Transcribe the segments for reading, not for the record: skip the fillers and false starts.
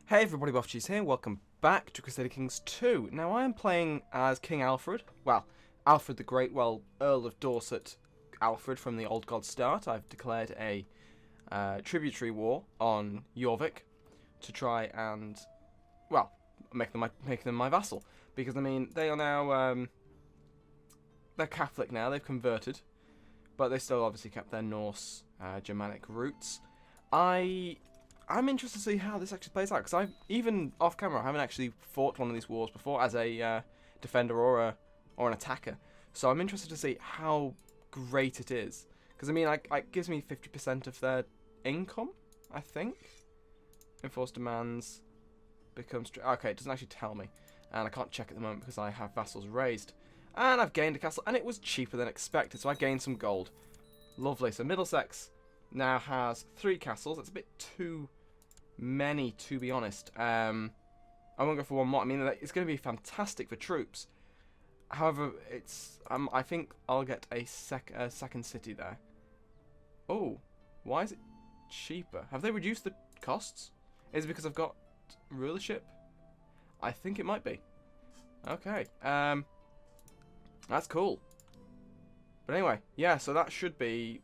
Hey everybody, Buffcheese here, welcome back to Crusader Kings 2. Now I am playing as King Alfred, well, Alfred the Great, well, Earl of Dorset Alfred from the Old God start. I've declared a tributary war on Jorvik to try and, well, make them my vassal. Because, I mean, they are now, they're Catholic now, they've converted, but they still obviously kept their Norse, Germanic roots. I'm interested to see how this actually plays out, because even off camera, I haven't actually fought one of these wars before as a defender or an attacker. So I'm interested to see how great it is, because I mean, it gives me 50% of their income, I think. Enforced demands becomes okay. It doesn't actually tell me, and I can't check at the moment because I have vassals raised, and I've gained a castle, and it was cheaper than expected, so I gained some gold. Lovely. So Middlesex now has 3 castles. That's a bit too many, to be honest. I won't go for one more. I mean, it's going to be fantastic for troops. However, it's I think I'll get a second city there. Oh, why is it cheaper? Have they reduced the costs? Is it because I've got rulership? I think it might be. Okay. That's cool. But anyway, yeah. So that should be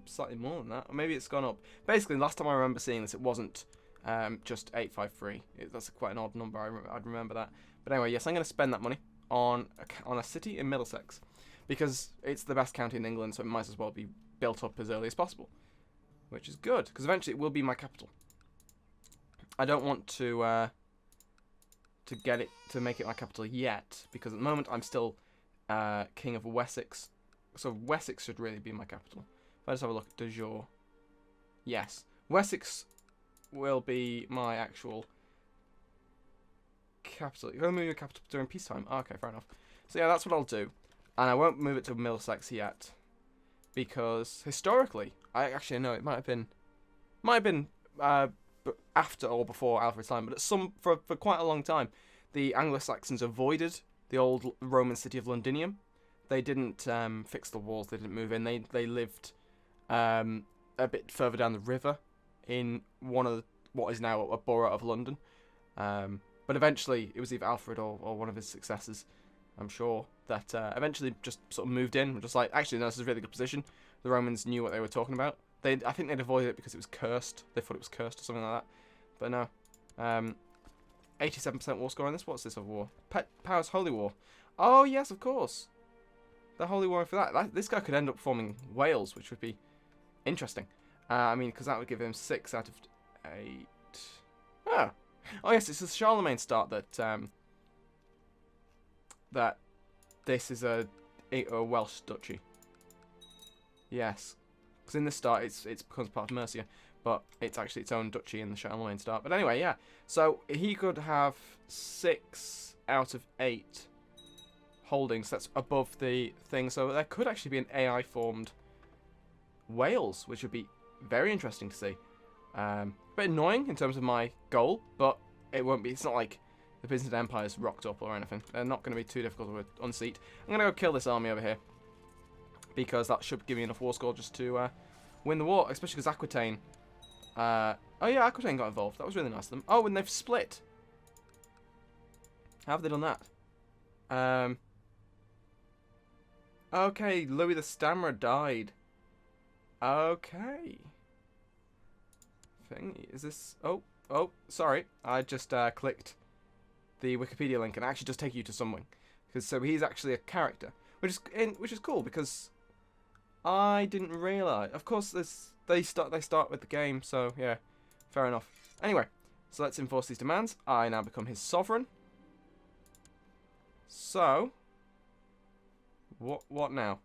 slightly more than that, or maybe it's gone up. Basically, last time I remember seeing this, it wasn't just 853. That's quite an odd number. I'd remember that. But anyway, yes, I'm going to spend that money on a city in Middlesex because it's the best county in England, so it might as well be built up as early as possible, which is good because eventually it will be my capital. I don't want to make it my capital yet because at the moment I'm still King of Wessex, so Wessex should really be my capital. Let's have a look at de jure. Yes, Wessex will be my actual capital. You're going to move your capital during peacetime? Oh, okay, fair enough. So yeah, that's what I'll do. And I won't move it to Middlesex yet. Because historically, I actually know it might have been after or before Alfred's time, but for quite a long time, the Anglo-Saxons avoided the old Roman city of Londinium. They didn't fix the walls, they didn't move in, they lived a bit further down the river in one of what is now a borough of London. But eventually it was either Alfred or one of his successors, I'm sure, that eventually just sort of moved in. Just like, actually, no, this is a really good position. The Romans knew what they were talking about. I think they'd avoided it because it was cursed. They thought it was cursed or something like that. But no. 87% war score on this. What's this of war? Powers Holy War. Oh, yes, of course. The Holy War for that. This guy could end up forming Wales, which would be interesting. I mean, because that would give him 6 out of 8. Oh yes, it's the Charlemagne start that this is a Welsh duchy. Yes, because in the start it becomes part of Mercia, but it's actually its own duchy in the Charlemagne start. But anyway, yeah. So he could have 6 out of 8 holdings. That's above the thing. So there could actually be an AI formed Wales, which would be very interesting to see. A bit annoying in terms of my goal, but it won't be. It's not like the Byzantine Empire's rocked up or anything. They're not going to be too difficult to unseat. I'm going to go kill this army over here because that should give me enough war score just to win the war, especially because Aquitaine. Oh yeah, Aquitaine got involved. That was really nice of them. Oh, and they've split. How have they done that? Okay, Louis the Stammerer died. Okay. Thing is this? Oh, sorry. I just clicked the Wikipedia link and it actually does take you to something. So he's actually a character, which is cool because I didn't realize. Of course, they start with the game, so yeah, fair enough. Anyway, so let's enforce these demands. I now become his sovereign. So what now?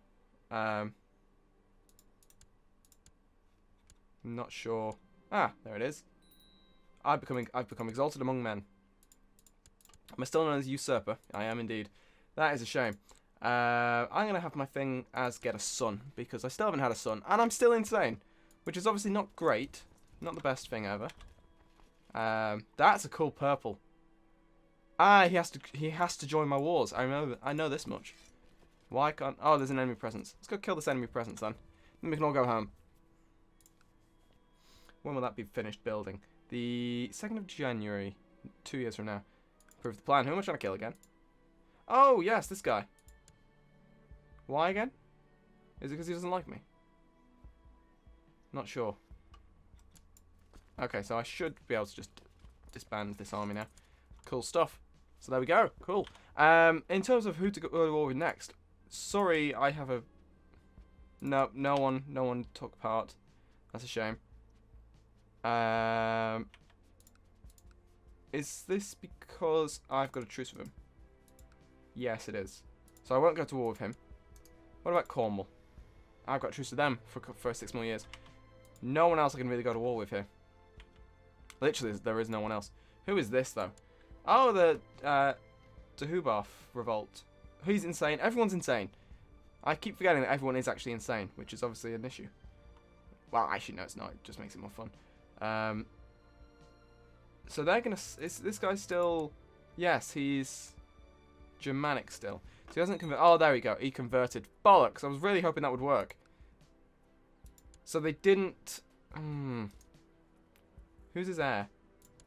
Not sure. Ah, there it is. I've become exalted among men. Am I still known as usurper? I am indeed. That is a shame. I'm going to have my thing as get a son, because I still haven't had a son, and I'm still insane, which is obviously not great. Not the best thing ever. That's a cool purple. Ah, he has to join my wars. I know this much. Why can't... Oh, there's an enemy presence. Let's go kill this enemy presence then. Then we can all go home. When will that be finished building? The 2nd of January, 2 years from now. Approve the plan. Who am I trying to kill again? Oh, yes, this guy. Why again? Is it because he doesn't like me? Not sure. Okay, so I should be able to just disband this army now. Cool stuff. So there we go. Cool. In terms of who to go to war with next, sorry, I have a... No one took part. That's a shame. Is this because I've got a truce with him? Yes, it is. So I won't go to war with him. What about Cornwall? I've got a truce with them for 6 more years. No one else I can really go to war with here. Literally, there is no one else. Who is this, though? Oh, the Tehubarth revolt. He's insane. Everyone's insane. I keep forgetting that everyone is actually insane, which is obviously an issue. Well, actually, no, it's not. It just makes it more fun. So they're going to... Is this guy still... Yes, he's Germanic still. So he hasn't converted... Oh, there we go. He converted. Bollocks. I was really hoping that would work. So they didn't... Who's his heir?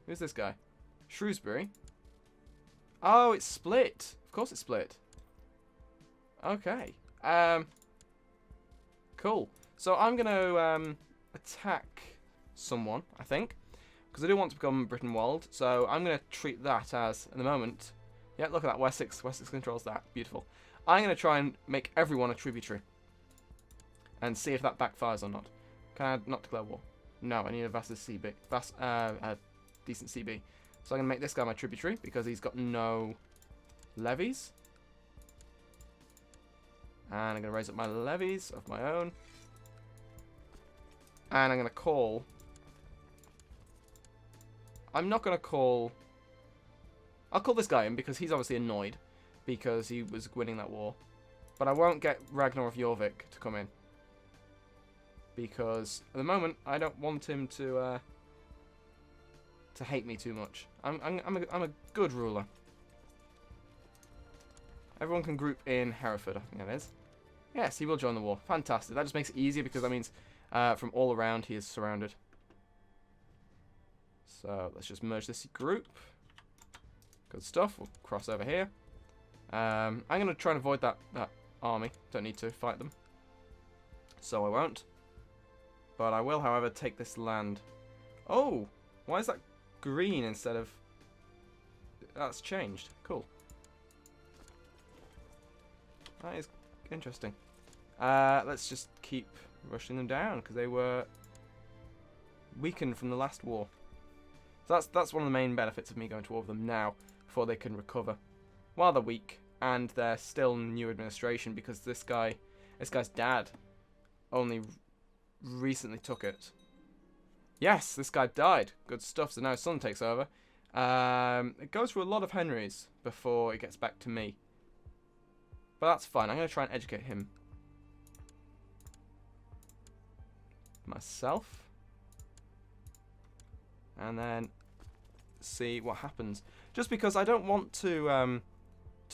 Who's this guy? Shrewsbury? Oh, it's split. Of course it's split. Okay. Cool. So I'm going to attack someone, I think. Because I do want to become Brytenwalda. So I'm going to treat that as, at the moment... Yeah, look at that. Wessex. Wessex controls that. Beautiful. I'm going to try and make everyone a tributary. And see if that backfires or not. Can I not declare war? No, I need a decent CB. So I'm going to make this guy my tributary because he's got no levies. And I'm going to raise up my levies of my own. And I'm going to call... I'm not going to call... I'll call this guy in because he's obviously annoyed because he was winning that war. But I won't get Ragnar of Jorvik to come in. Because at the moment I don't want him to hate me too much. I'm a good ruler. Everyone can group in Hereford, I think that is. Yes, he will join the war. Fantastic. That just makes it easier because that means from all around he is surrounded. So let's just merge this group. Good stuff. We'll cross over here. I'm going to try and avoid that army. Don't need to fight them. So I won't. But I will, however, take this land. Oh! Why is that green instead of... That's changed. Cool. That is interesting. Let's just keep rushing them down, because they were weakened from the last war. So that's one of the main benefits of me going to war with them now, before they can recover. While they're weak, and they're still new administration, because this guy's dad only recently took it. Yes, this guy died. Good stuff. So now his son takes over. It goes through a lot of Henrys before it gets back to me. But that's fine. I'm going to try and educate him. Myself. And then see what happens. Just because I don't want to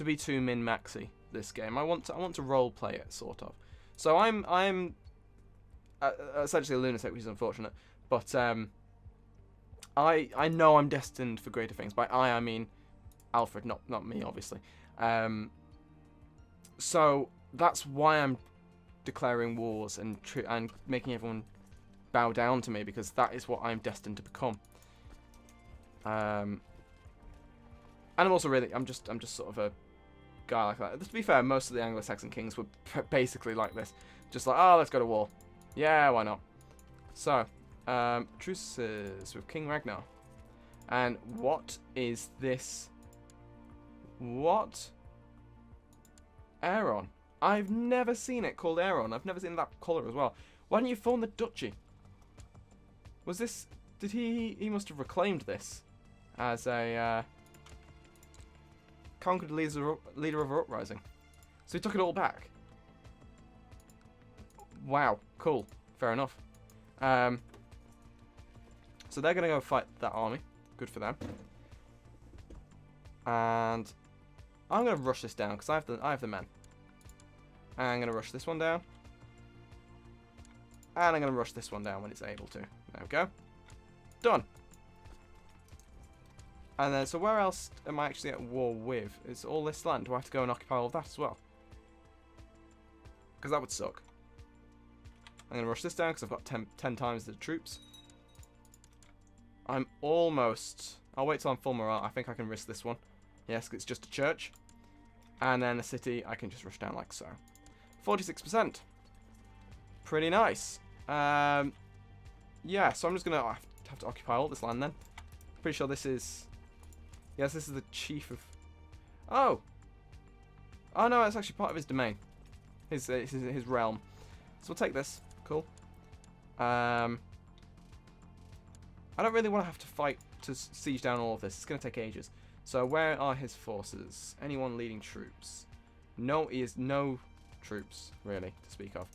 be too min-maxy this game. I want to role play it, sort of. So I'm essentially a lunatic, which is unfortunate. But I know I'm destined for greater things. By I mean Alfred, not me, obviously. So that's why I'm declaring wars and making everyone bow down to me, because that is what I'm destined to become. And I'm also I'm just sort of a guy like that. To be fair, most of the Anglo-Saxon kings were basically like this, just like, oh, let's go to war. Yeah, why not? So, truces with King Ragnar. And what is this? What? Aeron. I've never seen it called Aeron. I've never seen that colour as well. Why didn't you form the duchy? Was this... Did he must have reclaimed this as a conquered leader of an uprising. So he took it all back. Wow, cool. Fair enough. So they're going to go fight that army. Good for them. And I'm going to rush this down because I have the men. And I'm going to rush this one down. And I'm going to rush this one down when it's able to. There we go. Done. And then, so where else am I actually at war with? Is all this land? Do I have to go and occupy all of that as well? Because that would suck. I'm going to rush this down because I've got 10 times the troops. I'm almost... I'll wait till I'm full morale. I think I can risk this one. Yes, it's just a church. And then a city I can just rush down like so. 46%. Pretty nice. Yeah, so I'm just going to have to occupy all this land then. Pretty sure this is... Yes, this is the chief of... Oh! Oh no, it's actually part of his domain. His realm. So we'll take this. Cool. I don't really want to have to fight to siege down all of this. It's going to take ages. So where are his forces? Anyone leading troops? No, he has no troops, really, to speak of.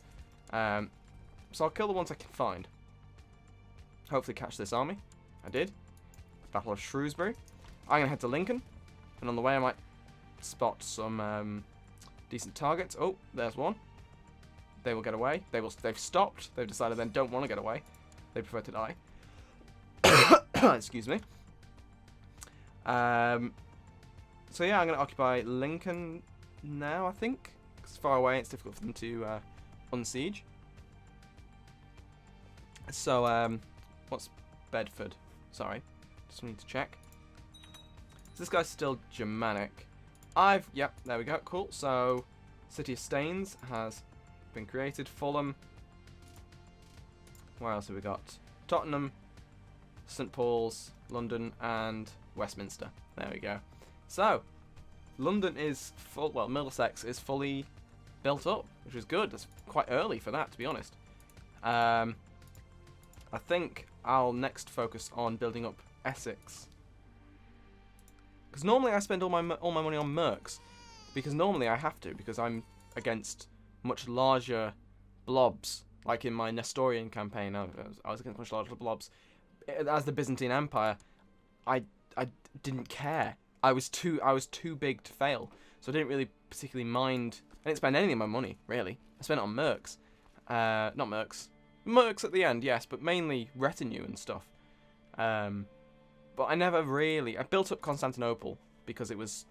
So I'll kill the ones I can find. Hopefully catch this army. I did. Battle of Shrewsbury. I'm going to head to Lincoln. And on the way I might spot some decent targets. Oh, there's one. They will get away. They've stopped. They've decided they don't want to get away. They prefer to die. Excuse me. So yeah, I'm going to occupy Lincoln now, I think. It's far away. It's difficult for them to unsiege. So, what's Bedford? Sorry. Just need to check. So this guy's still Germanic. Yep, there we go. Cool. So, City of Staines has been created. Fulham. Where else have we got? Tottenham, St Paul's, London, and Westminster. There we go. So, London is full. Well, Middlesex is fully built up, which is good. That's quite early for that, to be honest. I think I'll next focus on building up Essex, because normally I spend all my money on mercs, because normally I have to, because I'm against much larger blobs. Like in my Nestorian campaign, I was against much larger blobs. As the Byzantine Empire, I didn't care. I was too big to fail, so I didn't really particularly mind. I didn't spend any of my money, really. I spent it on mercs, not mercs. Mercs at the end, yes, but mainly retinue and stuff. But I never really... I built up Constantinople because it was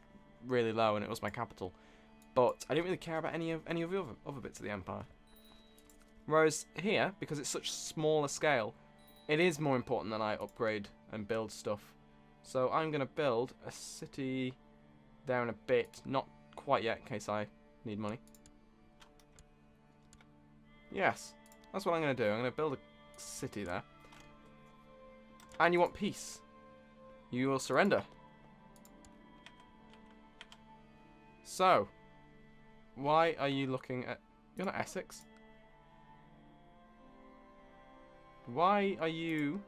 really low and it was my capital. But I didn't really care about any of the other bits of the empire. Whereas here, because it's such smaller scale, it is more important that I upgrade and build stuff. So I'm going to build a city there in a bit. Not quite yet, in case I need money. Yes, that's what I'm going to do. I'm going to build a city there. And you want peace. You will surrender. So, why are you looking at... You're not Essex. Why are you...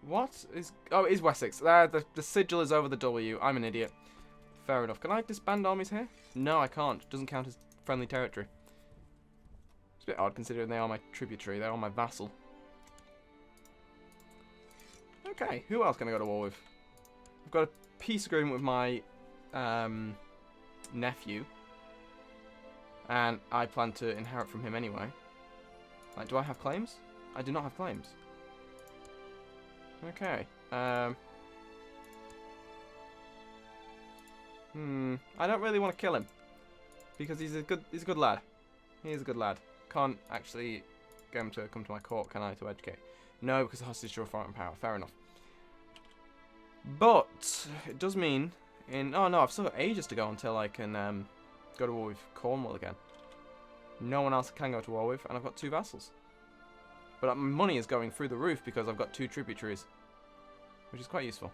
What is... Oh, it is Wessex. The sigil is over the W. I'm an idiot. Fair enough. Can I disband armies here? No, I can't. It doesn't count as friendly territory. It's a bit odd considering they are my tributary. They're on my vassal. Okay, who else can I go to war with? I've got a peace agreement with my nephew. And I plan to inherit from him anyway. Like, do I have claims? I do not have claims. Okay. I don't really want to kill him because he's a good lad. He is a good lad. Can't actually get him to come to my court, can I, to educate? No, because the hostage to a foreign power. Fair enough. But it does mean oh no, I've still got ages to go until I can go to war with Cornwall again. No one else can go to war with, and I've got 2 vassals. But my money is going through the roof because I've got 2 tributaries, which is quite useful.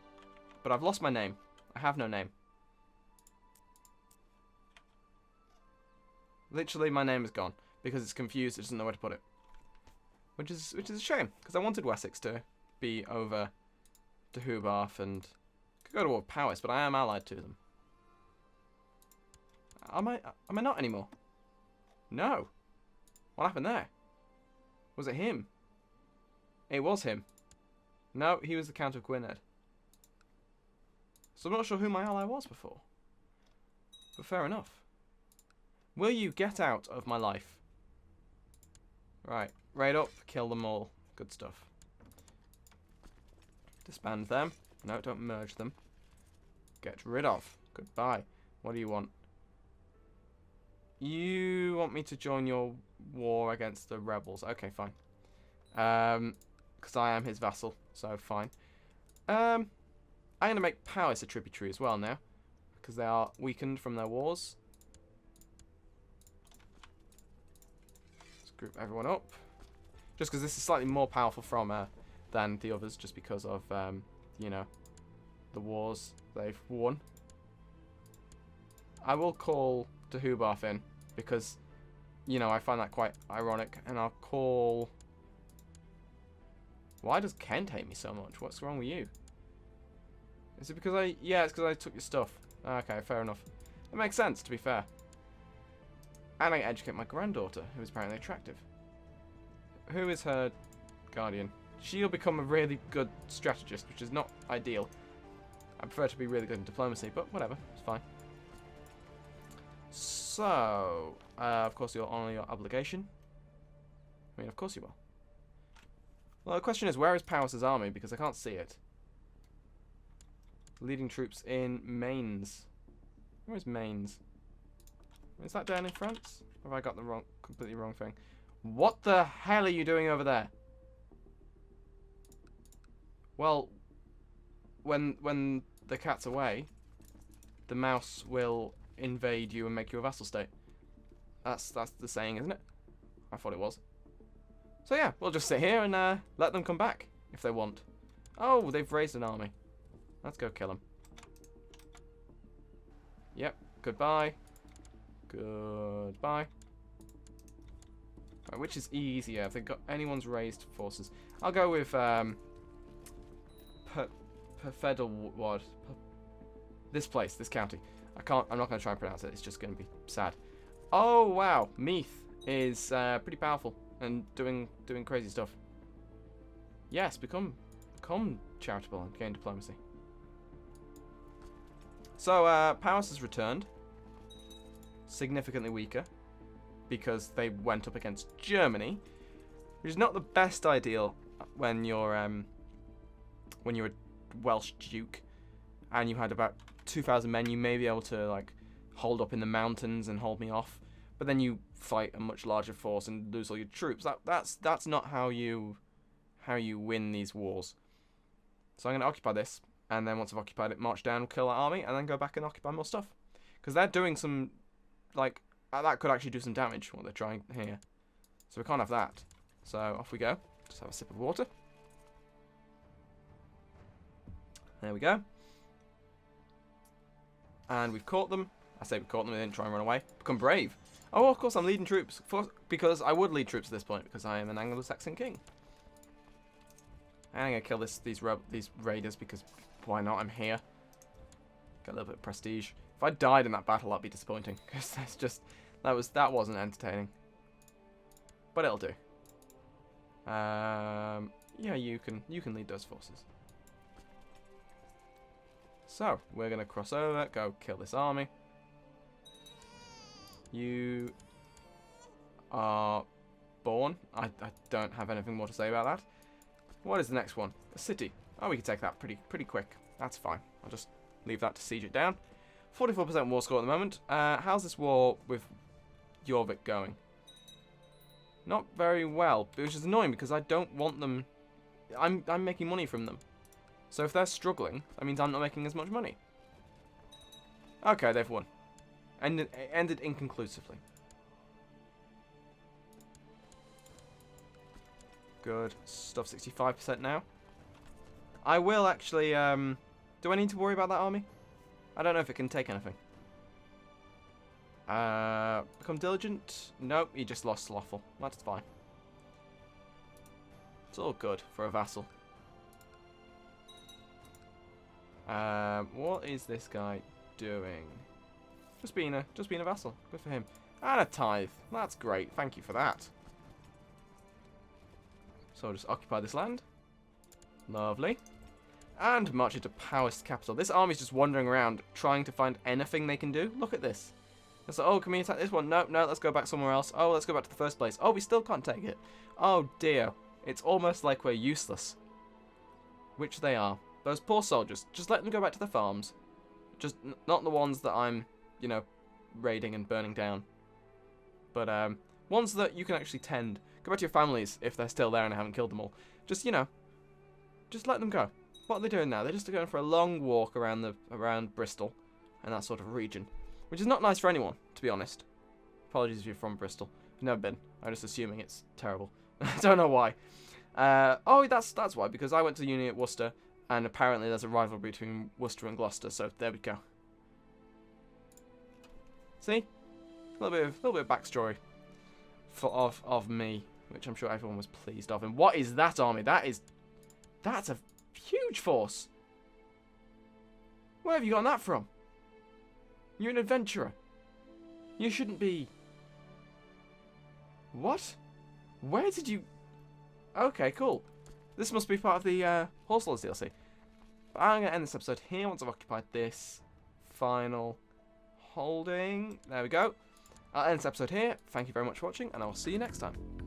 But I've lost my name. I have no name. Literally, my name is gone because it's confused. It doesn't know where to put it, which is a shame because I wanted Wessex to be over to Hubarth and could go to war with Powys, but I am allied to them. Am I not anymore? No. What happened there? Was it him? It was him. No, he was the Count of Gwynedd. So I'm not sure who my ally was before. But fair enough. Will you get out of my life? Right. Raid up, kill them all. Good stuff. Disband them. No, don't merge them. Get rid of. Goodbye. What do you want? You want me to join your war against the rebels. Okay, fine. Because I am his vassal, so fine. I'm going to make Powys a tributary as well now. Because they are weakened from their wars. Let's group everyone up. Just because this is slightly more powerful than the others. Just because of, you know, the wars they've won. I will call Deheubarth in. Because, you know, I find that quite ironic. And I'll call... Why does Kent hate me so much? What's wrong with you? Is it because I... Yeah, it's because I took your stuff. Okay, fair enough. It makes sense, to be fair. And I educate my granddaughter, who is apparently attractive. Who is her guardian? She'll become a really good strategist, which is not ideal. I prefer to be really good in diplomacy, but whatever. It's fine. So, of course you'll honour your obligation. I mean, of course you will. Well, the question is, where is Powys' army? Because I can't see it. Leading troops in Mainz. Where is Mainz? Is that down in France? Or have I got the completely wrong thing? What the hell are you doing over there? Well, when the cat's away, the mouse will invade you and make you a vassal state. That's the saying, isn't it? I thought it was. So yeah, we'll just sit here and let them come back if they want. Oh, they've raised an army. Let's go kill them. Yep. Goodbye. Goodbye. Right, which is easier? Have they got anyone's raised forces? I'll go with Perfedelward. This place, this county. I'm not going to try and pronounce it. It's just going to be sad. Oh wow, Meath is pretty powerful and doing crazy stuff. Yes, become charitable and gain diplomacy. So Powys has returned, significantly weaker because they went up against Germany, which is not the best ideal when you're a Welsh duke and you had about 2,000 men. You may be able to like hold up in the mountains and hold me off, but then you fight a much larger force and lose all your troops. That's not how you win these wars. So I'm going to occupy this, and then once I've occupied it, march down, kill that army, and then go back and occupy more stuff. Because they're doing some, like, that could actually do some damage, what they're trying here. So we can't have that. So off we go. Just have a sip of water. There we go. And we've caught them. I say we caught them, they didn't try and run away. Become brave. Oh, of course I'm leading troops. Because I would lead troops at this point, because I am an Anglo-Saxon king. And I'm going to kill these raiders, because why not? I'm here. Get a little bit of prestige. If I died in that battle, that'd be disappointing. Because that's just... That wasn't entertaining. But it'll do. Yeah, you can lead those forces. So, we're going to cross over, go kill this army. You are born. I don't have anything more to say about that. What is the next one? A city. Oh, we can take that pretty quick. That's fine. I'll just leave that to siege it down. 44% war score at the moment. How's this war with Jorvik going? Not very well, which is annoying because I don't want them... I'm making money from them. So if they're struggling, that means I'm not making as much money. Okay, they've won. And it ended inconclusively. Good stuff, 65% now. I will actually, do I need to worry about that army? I don't know if it can take anything. Become diligent? Nope, he just lost slothful. That's fine. It's all good for a vassal. What is this guy doing? Just being a vassal. Good for him. And a tithe. That's great. Thank you for that. So I'll just occupy this land. Lovely. And march into Powys capital. This army's just wandering around trying to find anything they can do. Look at this. It's like, oh, can we attack this one? No, let's go back somewhere else. Oh, let's go back to the first place. Oh, we still can't take it. Oh, dear. It's almost like we're useless. Which they are. Those poor soldiers. Just let them go back to their farms. Just not the ones that I'm, you know, raiding and burning down. But ones that you can actually tend. Go back to your families if they're still there and I haven't killed them all. Just, you know, just let them go. What are they doing now? They're just going for a long walk around Bristol and that sort of region, which is not nice for anyone, to be honest. Apologies if you're from Bristol. I've never been. I'm just assuming it's terrible. I don't know why. Oh, that's why, because I went to uni at Worcester, and apparently there's a rivalry between Worcester and Gloucester, so there we go. See? A little bit of backstory of me, which I'm sure everyone was pleased of. And what is that army? That's a huge force. Where have you gotten that from? You're an adventurer. You shouldn't be... What? Where did you... Okay, cool. This must be part of the Horse Lords DLC. But I'm going to end this episode here once I've occupied this final holding. There we go. I'll end this episode here. Thank you very much for watching, and I will see you next time.